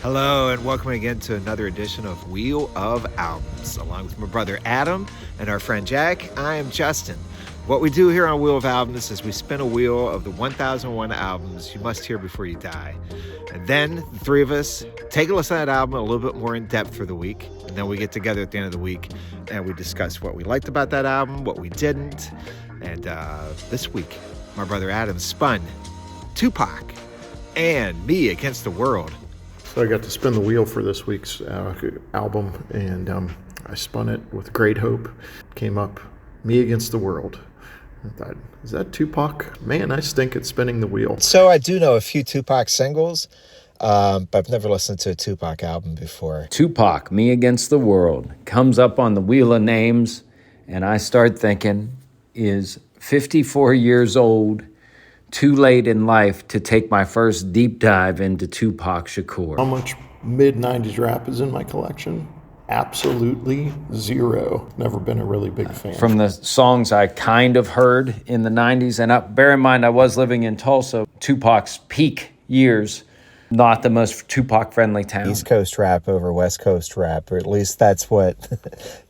Hello, and welcome again to another edition of Wheel of Albums. Along with my brother Adam and our friend Jack, I am Justin. What we do here on Wheel of Albums is we spin a wheel of the 1001 albums you must hear before you die. And then the three of us take a listen to that album a little bit more in depth for the week. And then we get together at the end of the week and we discuss what we liked about that album, what we didn't. And this week, my brother Adam spun Tupac and Me Against the World. So I got to spin the wheel for this week's album, and I spun it with great hope. Came up Me Against the World. I thought, is that Tupac? Man, I stink at spinning the wheel. So I do know a few Tupac singles, but I've never listened to a Tupac album before. Tupac, Me Against the World, comes up on the wheel of names, and I start thinking, is 54 years old too late in life to take my first deep dive into Tupac Shakur? How much mid-90s rap is in my collection? Absolutely zero. Never been a really big fan. From the songs I kind of heard in the 90s, and bear in mind I was living in Tulsa, Tupac's peak years, not the most Tupac-friendly town. East Coast rap over West Coast rap, or at least that's what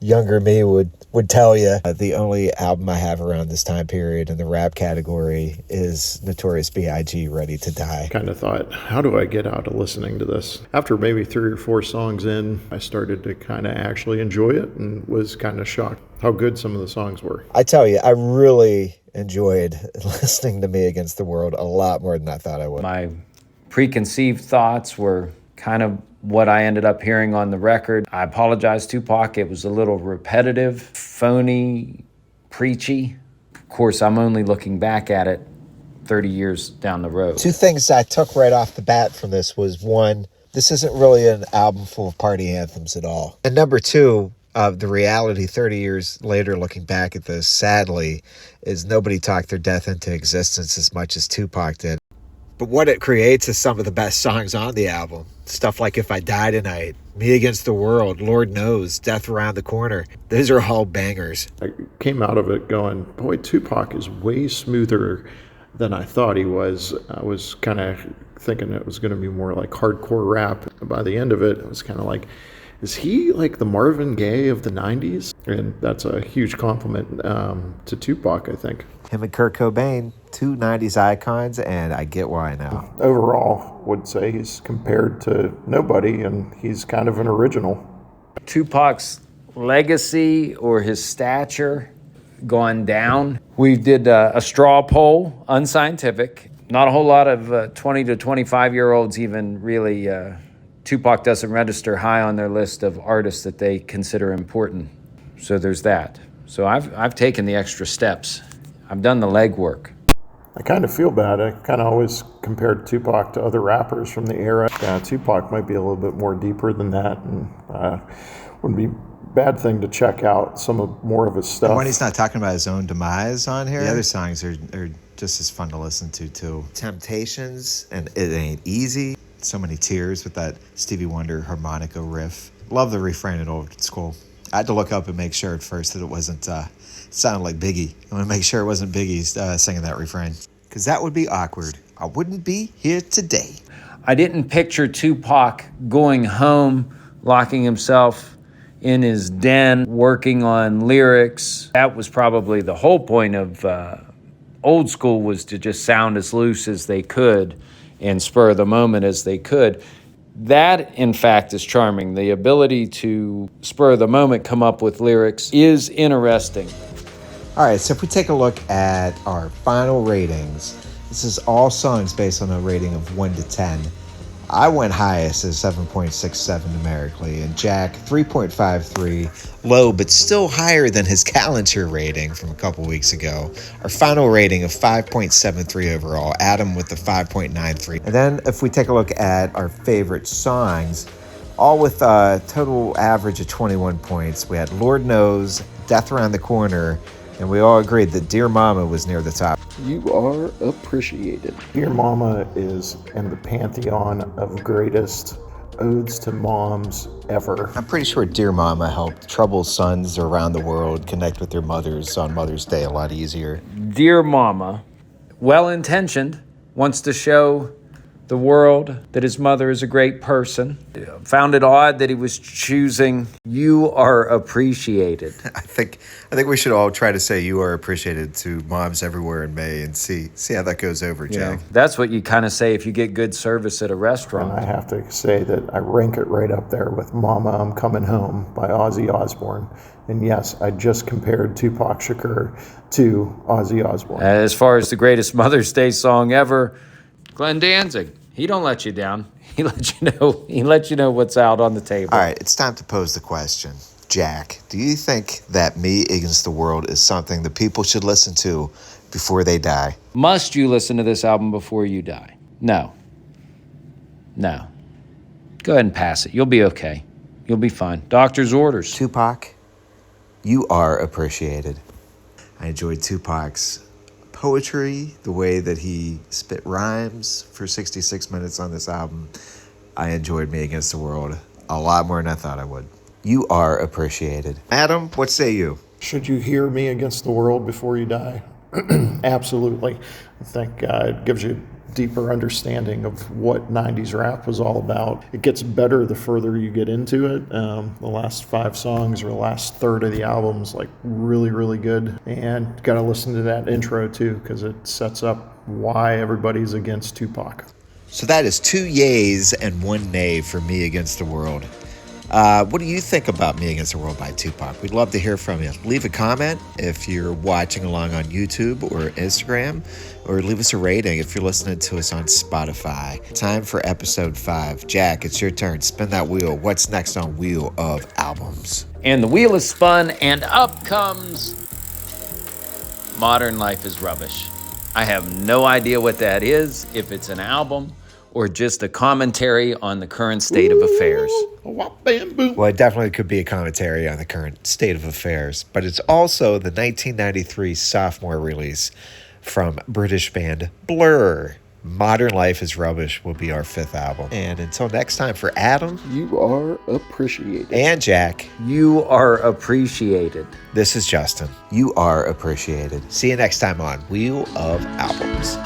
younger me would tell you. The only album I have around this time period in the rap category is Notorious B.I.G. Ready to Die. Kind of thought, how do I get out of listening to this? After maybe 3 or 4 songs in, I started to kind of actually enjoy it and was kind of shocked how good some of the songs were. I tell you, I really enjoyed listening to Me Against the World a lot more than I thought I would. My preconceived thoughts were kind of what I ended up hearing on the record. I apologize, Tupac. It was a little repetitive, phony, preachy. Of course, I'm only looking back at it 30 years down the road. 2 things I took right off the bat from this was, 1, this isn't really an album full of party anthems at all. And number 2, the reality 30 years later, looking back at this, sadly, is nobody talked their death into existence as much as Tupac did. But what it creates is some of the best songs on the album. Stuff like If I Die Tonight, Me Against the World, Lord Knows, Death Around the Corner. Those are all bangers. I came out of it going, boy, Tupac is way smoother than I thought he was. I was kind of thinking it was going to be more like hardcore rap. By the end of it, it was kind of like, is he like the Marvin Gaye of the 90s? And that's a huge compliment to Tupac, I think. Him and Kurt Cobain, 2 90s icons, and I get why now. Overall, would say he's compared to nobody, and he's kind of an original. Tupac's legacy or his stature gone down. We did a straw poll, unscientific. Not a whole lot of 20 to 25-year-olds even really, Tupac doesn't register high on their list of artists that they consider important. So there's that. So I've taken the extra steps. I've done the legwork. I kind of feel bad. I kind of always compared Tupac to other rappers from the era. Tupac might be a little bit more deeper than that, and wouldn't be a bad thing to check out more of his stuff. And when he's not talking about his own demise on here, the other songs are just as fun to listen to, too. Temptations and It Ain't Easy. So many tears with that Stevie Wonder harmonica riff. Love the refrain at Old School. I had to look up and make sure at first that it wasn't sounded like Biggie. I want to make sure it wasn't Biggie singing that refrain, because that would be awkward. I wouldn't be here today. I didn't picture Tupac going home, locking himself in his den, working on lyrics. That was probably the whole point of Old School, was to just sound as loose as they could and spur the moment as they could. That, in fact, is charming. The ability to spur the moment, come up with lyrics, is interesting. All right, so if we take a look at our final ratings, this is all songs based on a rating of 1 to 10. I went highest at 7.67 numerically, and Jack 3.53, low but still higher than his Calendar rating from a couple weeks ago. Our final rating of 5.73 overall, Adam with the 5.93. And then if we take a look at our favorite songs, all with a total average of 21 points, we had Lord Knows, Death Around the Corner, and we all agreed that Dear Mama was near the top. You are appreciated. Dear Mama is in the pantheon of greatest odes to moms ever. I'm pretty sure Dear Mama helped troubled sons around the world connect with their mothers on Mother's Day a lot easier. Dear Mama, well-intentioned, wants to show the world that his mother is a great person. Found it odd that he was choosing "You Are Appreciated." I think we should all try to say "You Are Appreciated" to moms everywhere in May and see how that goes over, Jack. That's what you kind of say if you get good service at a And restaurant. I have to say that I rank it right up there with Mama, I'm Coming Home by Ozzy Osbourne. And yes, I just compared Tupac Shakur to Ozzy Osbourne. As far as the greatest Mother's Day song ever, Glenn Danzig. He don't let you down. He let you know what's out on the table. All right, it's time to pose the question. Jack, do you think that Me Against the World is something that people should listen to before they die? Must you listen to this album before you die? No. No. Go ahead and pass it. You'll be okay. You'll be fine. Doctor's orders. Tupac, You Are Appreciated. I enjoyed Tupac's poetry, the way that he spit rhymes for 66 minutes on this album. I enjoyed Me Against the World a lot more than I thought I would. You Are Appreciated. Adam, what say you? Should you hear Me Against the World before you die? Absolutely. I think it gives you a deeper understanding of what 90s rap was all about. It gets better the further you get into it. The last 5 songs or the last third of the album's like really, really good. And got to listen to that intro too, because it sets up why everybody's against Tupac. So that is 2 yays and 1 nay for Me Against the World. What do you think about Me Against the World by Tupac? We'd love to hear from you. Leave a comment if you're watching along on YouTube or Instagram, or leave us a rating if you're listening to us on Spotify. Time for episode 5. Jack, it's your turn. Spin that wheel. What's next on Wheel of Albums? And the wheel is spun, and up comes Modern Life is Rubbish. I have no idea what that is, if it's an album or just a commentary on the current state of affairs. Well, it definitely could be a commentary on the current state of affairs, but it's also the 1993 sophomore release from British band Blur. Modern Life is Rubbish will be our 5th album. And until next time, for Adam, You are appreciated. and Jack, You are appreciated. this is Justin. You are appreciated. See you next time on Wheel of Albums.